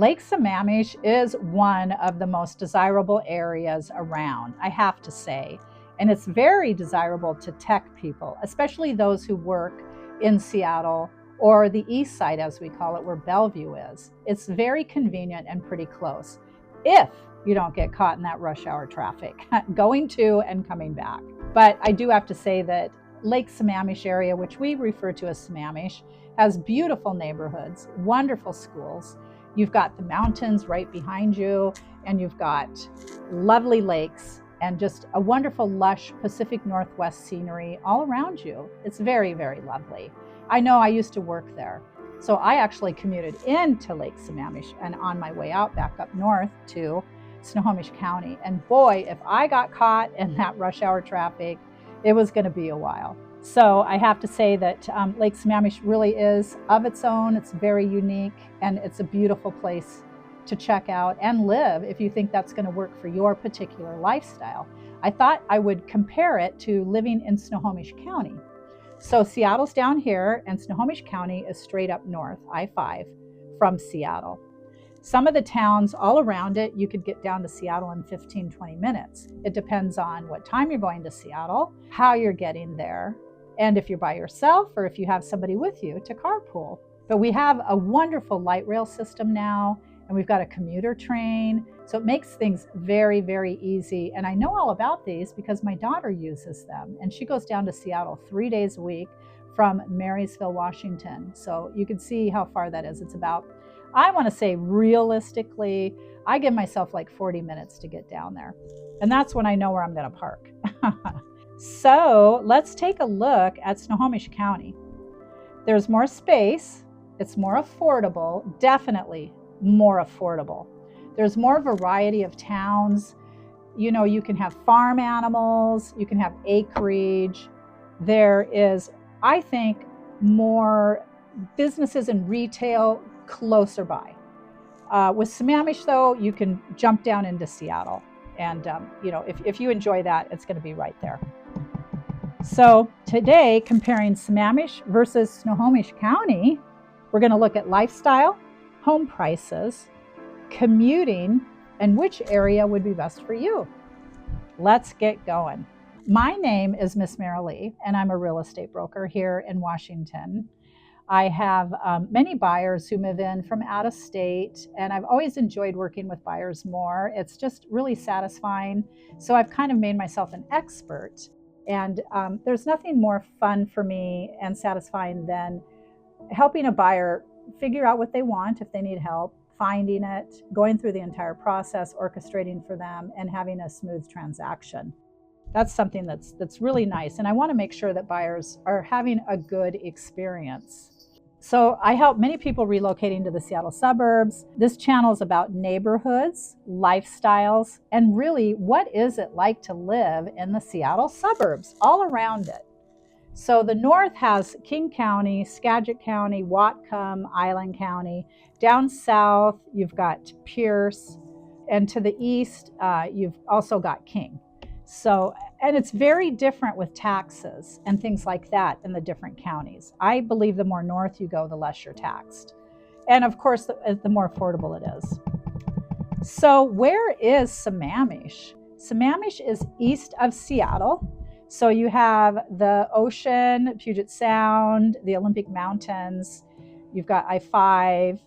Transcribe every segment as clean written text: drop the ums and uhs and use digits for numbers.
Lake Sammamish is one of the most desirable areas around, I have to say. And it's very desirable to tech people, especially those who work in Seattle or the Eastside, as we call it, where Bellevue is. It's very convenient and pretty close if you don't get caught in that rush hour traffic going to and coming back. But I do have to say that Lake Sammamish area, which we refer to as Sammamish, has beautiful neighborhoods, wonderful schools. You've got the mountains right behind you, and you've got lovely lakes and just a wonderful, lush Pacific Northwest scenery all around you. It's very, very lovely. I know I used to work there. So I actually commuted into Lake Sammamish and on my way out back up north to Snohomish County. And boy, if I got caught in that rush hour traffic, it was going to be a while. So I have to say that Lake Sammamish really is of its own. It's very unique, and it's a beautiful place to check out and live if you think that's going to work for your particular lifestyle. I thought I would compare it to living in Snohomish County. So Seattle's down here, and Snohomish County is straight up north, I-5, from Seattle. Some of the towns all around it, you could get down to Seattle in 15, 20 minutes. It depends on what time you're going to Seattle, how you're getting there, and if you're by yourself or if you have somebody with you to carpool. But we have a wonderful light rail system now, and we've got a commuter train. So it makes things very, very easy. And I know all about these because my daughter uses them, and she goes down to Seattle 3 days a week from Marysville, Washington. So you can see how far that is. It's about, I want to say realistically, I give myself like 40 minutes to get down there. And that's when I know where I'm going to park. So let's take a look at Snohomish County. There's more space. It's more affordable, definitely more affordable. There's more variety of towns. You know, you can have farm animals, you can have acreage. There is, I think, more businesses and retail closer by. With Sammamish, though, you can jump down into Seattle. And, if you enjoy that, it's going to be right there. So today, comparing Sammamish versus Snohomish County, we're going to look at lifestyle, home prices, commuting, and which area would be best for you. Let's get going. My name is Miss Merrilee, and I'm a real estate broker here in Washington. I have many buyers who move in from out of state, and I've always enjoyed working with buyers more. It's just really satisfying. So I've kind of made myself an expert. And there's nothing more fun for me and satisfying than helping a buyer figure out what they want if they need help, finding it, going through the entire process, orchestrating for them, and having a smooth transaction. That's something that's really nice. And I want to make sure that buyers are having a good experience. So I help many people relocating to the Seattle suburbs. This channel is about neighborhoods, lifestyles, and really what is it like to live in the Seattle suburbs, all around it. So the north has King County, Skagit County, Whatcom, Island County. Down south, you've got Pierce. And to the east, you've also got King. So, and it's very different with taxes and things like that in the different counties. I believe the more north you go, the less you're taxed. And of course, the more affordable it is. So where is Sammamish? Sammamish is east of Seattle. So you have the ocean, Puget Sound, the Olympic Mountains, you've got I-5,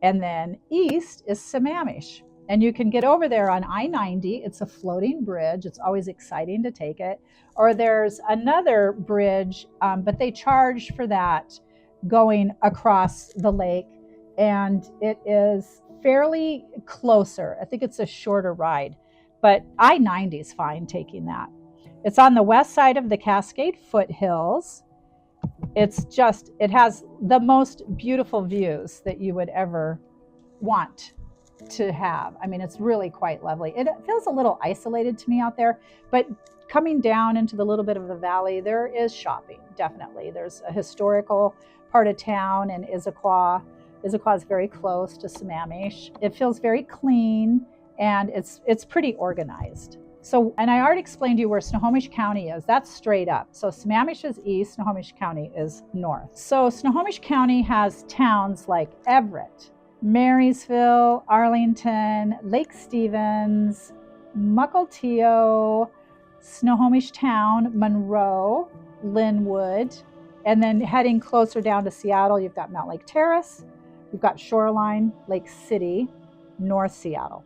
and then east is Sammamish. And you can get over there on I-90. It's a floating bridge. It's always exciting to take it. Or there's another bridge, but they charge for that going across the lake. And it is fairly closer. I think it's a shorter ride, but I-90 is fine taking that. It's on the west side of the Cascade foothills. It has the most beautiful views that you would ever want to have. I mean, it's really quite lovely. It feels a little isolated to me out there, but coming down into the little bit of the valley, there is shopping, definitely. There's a historical part of town in Issaquah. Issaquah is very close to Sammamish. It feels very clean, and it's pretty organized. So, and I already explained to you where Snohomish County is. That's straight up. So Sammamish is east, Snohomish County is north. So Snohomish County has towns like Everett, Marysville, Arlington, Lake Stevens, Mukilteo, Snohomish Town, Monroe, Linwood, and then heading closer down to Seattle, you've got Mount Lake Terrace, you've got Shoreline, Lake City, North Seattle.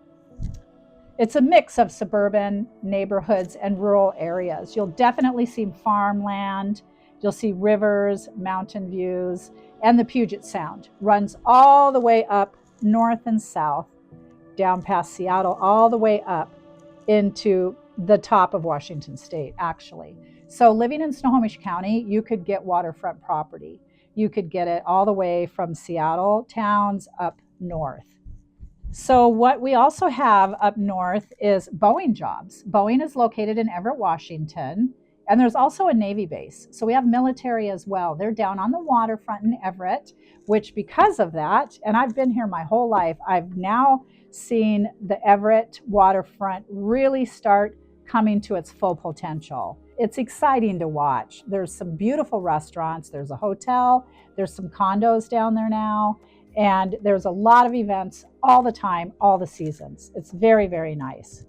It's a mix of suburban neighborhoods and rural areas. You'll definitely see farmland, you'll see rivers, mountain views, and the Puget Sound runs all the way up north and south, down past Seattle, all the way up into the top of Washington State, actually. So living in Snohomish County, you could get waterfront property. You could get it all the way from Seattle towns up north. So what we also have up north is Boeing jobs. Boeing is located in Everett, Washington, and there's also a Navy base. So we have military as well. They're down on the waterfront in Everett, which because of that, and I've been here my whole life, I've now seen the Everett waterfront really start coming to its full potential. It's exciting to watch. There's some beautiful restaurants. There's a hotel. There's some condos down there now. And there's a lot of events all the time, all the seasons. It's very, very nice.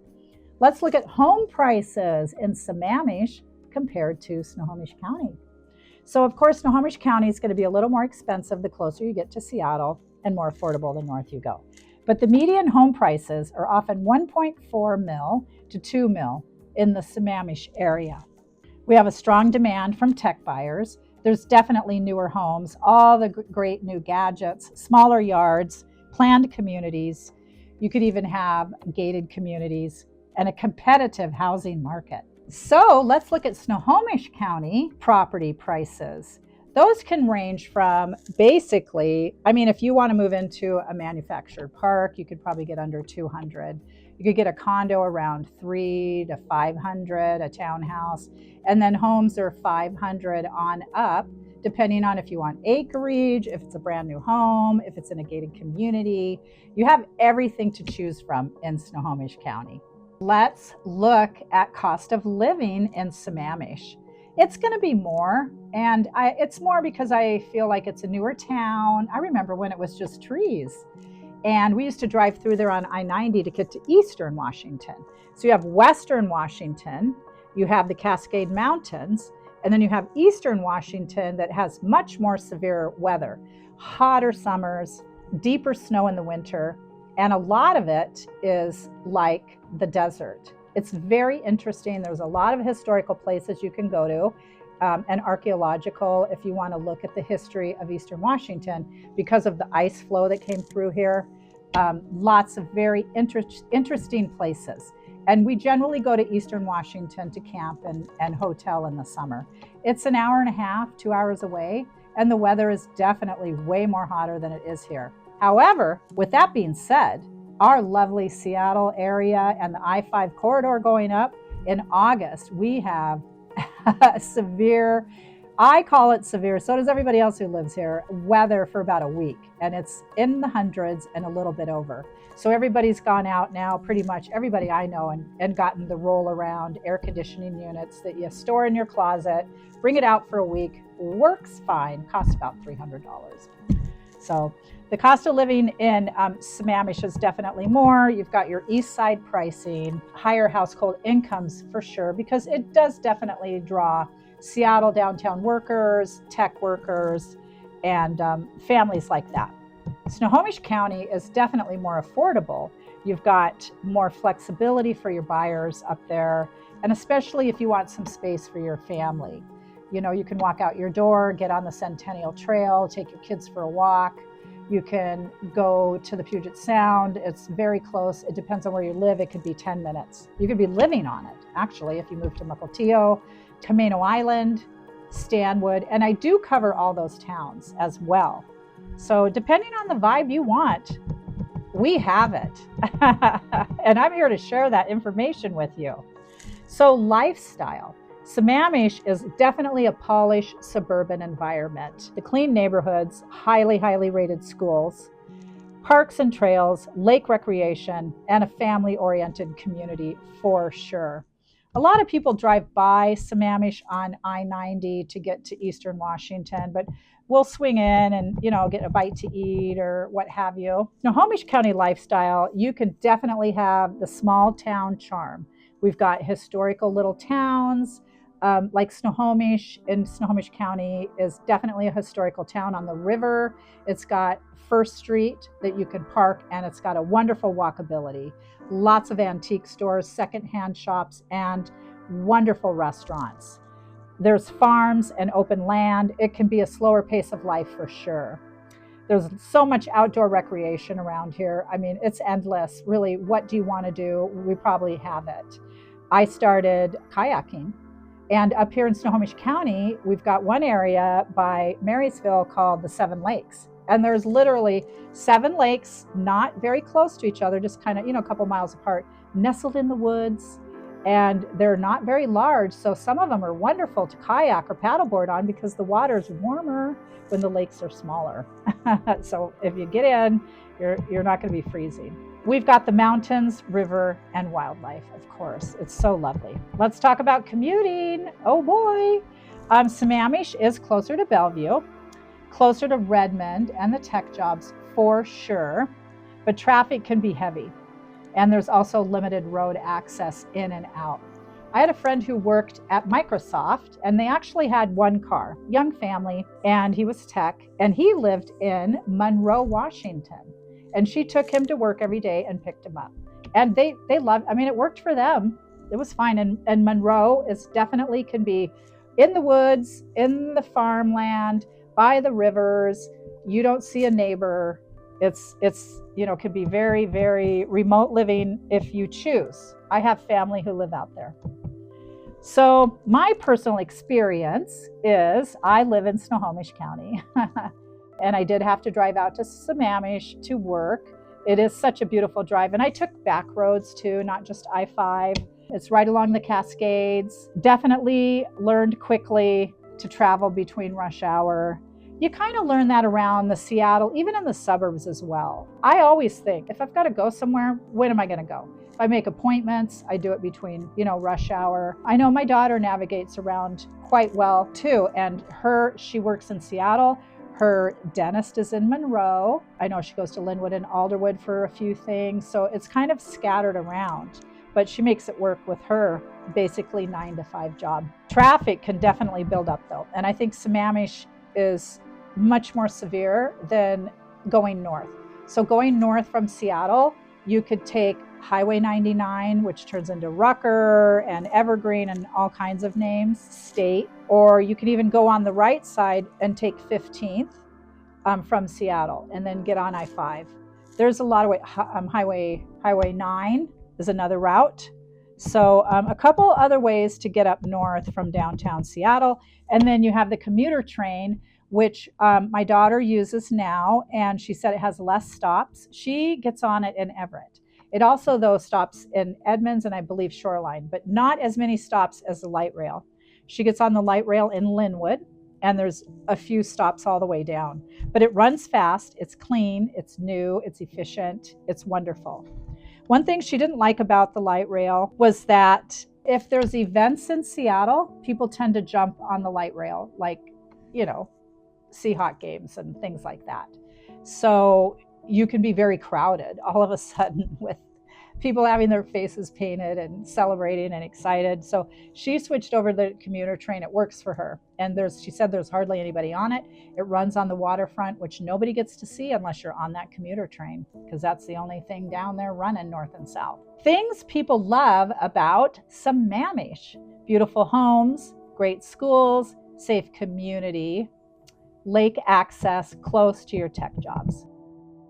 Let's look at home prices in Sammamish compared to Snohomish County. So of course, Snohomish County is going to be a little more expensive the closer you get to Seattle and more affordable the north you go. But the median home prices are often 1.4 mil to 2 mil in the Sammamish area. We have a strong demand from tech buyers. There's definitely newer homes, all the great new gadgets, smaller yards, planned communities. You could even have gated communities and a competitive housing market. So let's look at Snohomish County property prices. Those can range from basically, if you want to move into a manufactured park, you could probably get under 200. You could get a condo around 300 to 500, a townhouse, and then homes are 500 on up, depending on if you want acreage, if it's a brand new home, if it's in a gated community. You have everything to choose from in Snohomish County. Let's look at cost of living in Sammamish. It's going to be more, and it's more because I feel like it's a newer town. I remember when it was just trees. And we used to drive through there on I-90 to get to Eastern Washington. So you have Western Washington, you have the Cascade Mountains, and then you have Eastern Washington that has much more severe weather, hotter summers, deeper snow in the winter, and a lot of it is like the desert. It's very interesting. There's a lot of historical places you can go to. And archaeological, if you want to look at the history of Eastern Washington, because of the ice flow that came through here. Lots of very interesting places. And we generally go to Eastern Washington to camp and hotel in the summer. It's an hour and a half, 2 hours away, and the weather is definitely way more hotter than it is here. However, with that being said, our lovely Seattle area and the I-5 corridor going up in August, we have severe, I call it severe, so does everybody else who lives here, weather for about a week. And it's in the hundreds and a little bit over. So everybody's gone out now, pretty much everybody I know, and gotten the roll around air conditioning units that you store in your closet, bring it out for a week, works fine, costs about $300. So the cost of living in Sammamish is definitely more. You've got your Eastside pricing, higher household incomes for sure, because it does definitely draw Seattle downtown workers, tech workers, and families like that. Snohomish County is definitely more affordable. You've got more flexibility for your buyers up there, and especially if you want some space for your family. You know, you can walk out your door, get on the Centennial Trail, take your kids for a walk. You can go to the Puget Sound. It's very close. It depends on where you live. It could be 10 minutes. You could be living on it, actually, if you move to Mukilteo, Camino Island, Stanwood, and I do cover all those towns as well. So depending on the vibe you want, we have it. And I'm here to share that information with you. So lifestyle. Sammamish is definitely a polished suburban environment. The clean neighborhoods, highly rated schools, parks and trails, lake recreation, and a family-oriented community for sure. A lot of people drive by Sammamish on I-90 to get to Eastern Washington, but we'll swing in and, get a bite to eat or what have you. Snohomish County lifestyle, you can definitely have the small town charm. We've got historical little towns, like Snohomish in Snohomish County is definitely a historical town on the river. It's got First Street that you can park, and it's got a wonderful walkability. Lots of antique stores, secondhand shops, and wonderful restaurants. There's farms and open land. It can be a slower pace of life for sure. There's so much outdoor recreation around here. I mean, it's endless. Really, what do you want to do? We probably have it. I started kayaking. And up here in Snohomish County, we've got one area by Marysville called the Seven Lakes. And there's literally 7 lakes, not very close to each other, just kind of, a couple miles apart, nestled in the woods. And they're not very large. So some of them are wonderful to kayak or paddleboard on because the water's warmer when the lakes are smaller. So if you get in, you're not going to be freezing. We've got the mountains, river, and wildlife, of course. It's so lovely. Let's talk about commuting. Oh boy. Sammamish is closer to Bellevue, closer to Redmond and the tech jobs for sure, but traffic can be heavy. And there's also limited road access in and out. I had a friend who worked at Microsoft, and they actually had one car, young family, and he was tech, and he lived in Monroe, Washington. And she took him to work every day and picked him up. And they loved, it worked for them. It was fine. And Monroe is definitely can be in the woods, in the farmland, by the rivers. You don't see a neighbor. It's could be very, very remote living if you choose. I have family who live out there. So my personal experience is I live in Snohomish County. And I did have to drive out to Sammamish to work. It is such a beautiful drive. And I took back roads too, not just I-5. It's right along the Cascades. Definitely learned quickly to travel between rush hour. You kind of learn that around the Seattle, even in the suburbs as well. I always think, if I've got to go somewhere, when am I going to go? If I make appointments, I do it between, rush hour. I know my daughter navigates around quite well too. And she works in Seattle. Her dentist is in Monroe. I know she goes to Linwood and Alderwood for a few things. So it's kind of scattered around, but she makes it work with her basically 9 to 5 job. Traffic can definitely build up though. And I think Sammamish is much more severe than going north. So going north from Seattle, you could take Highway 99, which turns into Rucker and Evergreen and all kinds of names, state, or you can even go on the right side and take 15th from Seattle and then get on I-5. There's a lot of Highway 9 is another route. So a couple other ways to get up north from downtown Seattle. And then you have the commuter train, which my daughter uses now, and she said it has less stops. She gets on it in Everett. It also, though, stops in Edmonds and I believe Shoreline, but not as many stops as the light rail. She gets on the light rail in Linwood, and there's a few stops all the way down. But it runs fast, it's clean, it's new, it's efficient, it's wonderful. One thing she didn't like about the light rail was that if there's events in Seattle, people tend to jump on the light rail, like, Seahawk games and things like that. So you can be very crowded all of a sudden with people having their faces painted and celebrating and excited. So she switched over to the commuter train. It works for her. And she said there's hardly anybody on it. It runs on the waterfront, which nobody gets to see unless you're on that commuter train, because that's the only thing down there running north and south. Things people love about Sammamish: beautiful homes, great schools, safe community, lake access close to your tech jobs.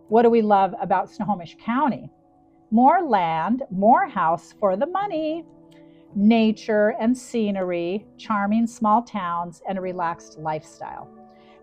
What do we love about Snohomish County? More land, more house for the money, nature and scenery, charming small towns, and a relaxed lifestyle.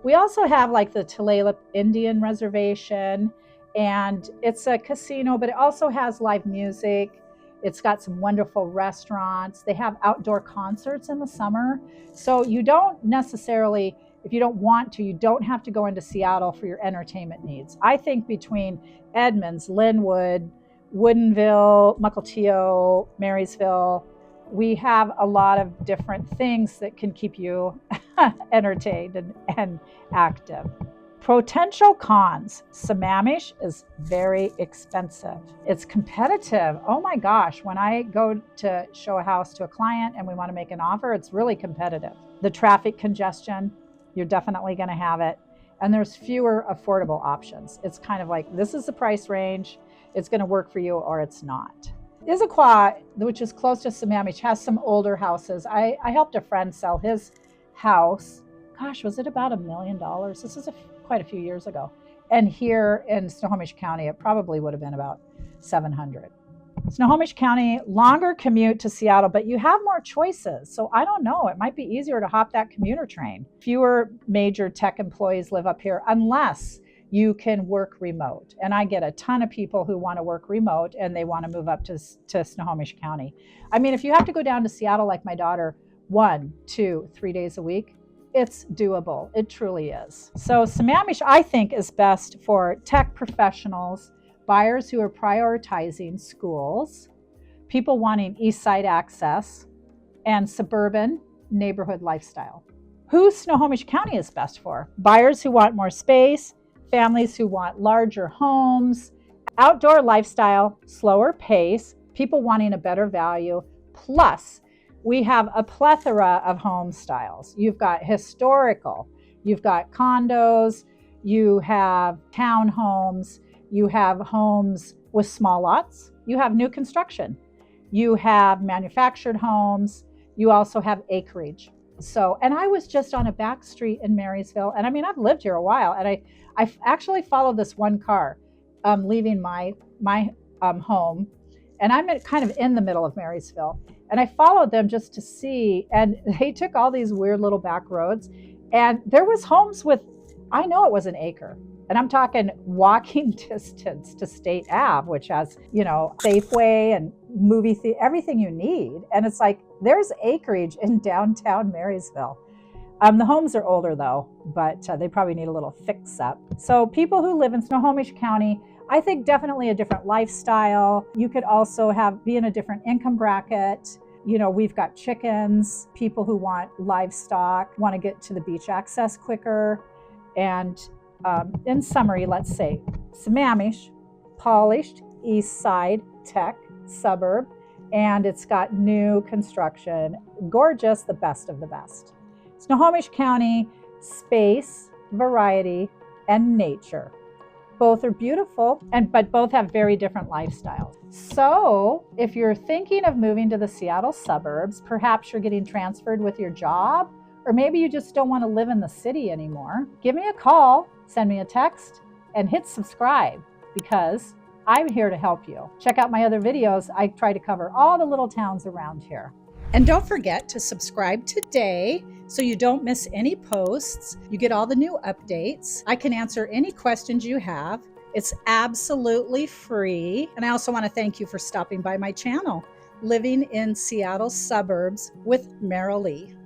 We also have like the Tulalip Indian Reservation, and it's a casino, but it also has live music. It's got some wonderful restaurants. They have outdoor concerts in the summer. So you don't necessarily, if you don't want to, you don't have to go into Seattle for your entertainment needs. I think between Edmonds, Linwood, Woodinville, Mukilteo, Marysville, we have a lot of different things that can keep you entertained and active. Potential cons. Sammamish is very expensive. It's competitive. Oh my gosh, when I go to show a house to a client and we want to make an offer, it's really competitive. The traffic congestion, you're definitely going to have it. And there's fewer affordable options. It's kind of like, this is the price range. It's going to work for you or it's not. Issaquah, which is close to Sammamish, has some older houses. I helped a friend sell his house. Gosh, was it about $1 million? This is quite a few years ago. And here in Snohomish County, it probably would have been about 700. Snohomish County, longer commute to Seattle, but you have more choices. So I don't know, it might be easier to hop that commuter train. Fewer major tech employees live up here unless you can work remote. And I get a ton of people who want to work remote and they want to move up to Snohomish County. I mean, if you have to go down to Seattle like my daughter 1, 2, 3 days a week, it's doable. It truly is. So Sammamish, I think, is best for tech professionals, buyers who are prioritizing schools, people wanting Eastside access, and suburban neighborhood lifestyle. Who Snohomish County is best for? Buyers who want more space, families who want larger homes, outdoor lifestyle, slower pace, people wanting a better value, plus we have a plethora of home styles. You've got historical, you've got condos, you have townhomes, you have homes with small lots, you have new construction, you have manufactured homes, you also have acreage. So, and I was just on a back street in Marysville, and I mean, I've lived here a while, and I actually followed this one car leaving my home, and I'm kind of in the middle of Marysville. And I followed them just to see, and they took all these weird little back roads, and there was homes with, I know it was an acre, and I'm talking walking distance to State Ave, which has, Safeway and movie theater, everything you need. And it's like, there's acreage in downtown Marysville. The homes are older though, but they probably need a little fix up. So people who live in Snohomish County, I think definitely a different lifestyle. You could also be in a different income bracket. We've got chickens, people who want livestock, want to get to the beach access quicker. And in summary, let's say Sammamish, polished Eastside tech suburb, and it's got new construction, gorgeous, the best of the best. Snohomish County, space, variety, and nature. Both are beautiful, but both have very different lifestyles. So if you're thinking of moving to the Seattle suburbs, perhaps you're getting transferred with your job, or maybe you just don't want to live in the city anymore, give me a call, send me a text, and hit subscribe, because I'm here to help you. Check out my other videos. I try to cover all the little towns around here. And don't forget to subscribe today so you don't miss any posts. You get all the new updates. I can answer any questions you have. It's absolutely free. And I also want to thank you for stopping by my channel, Living in Seattle Suburbs with Merrilee.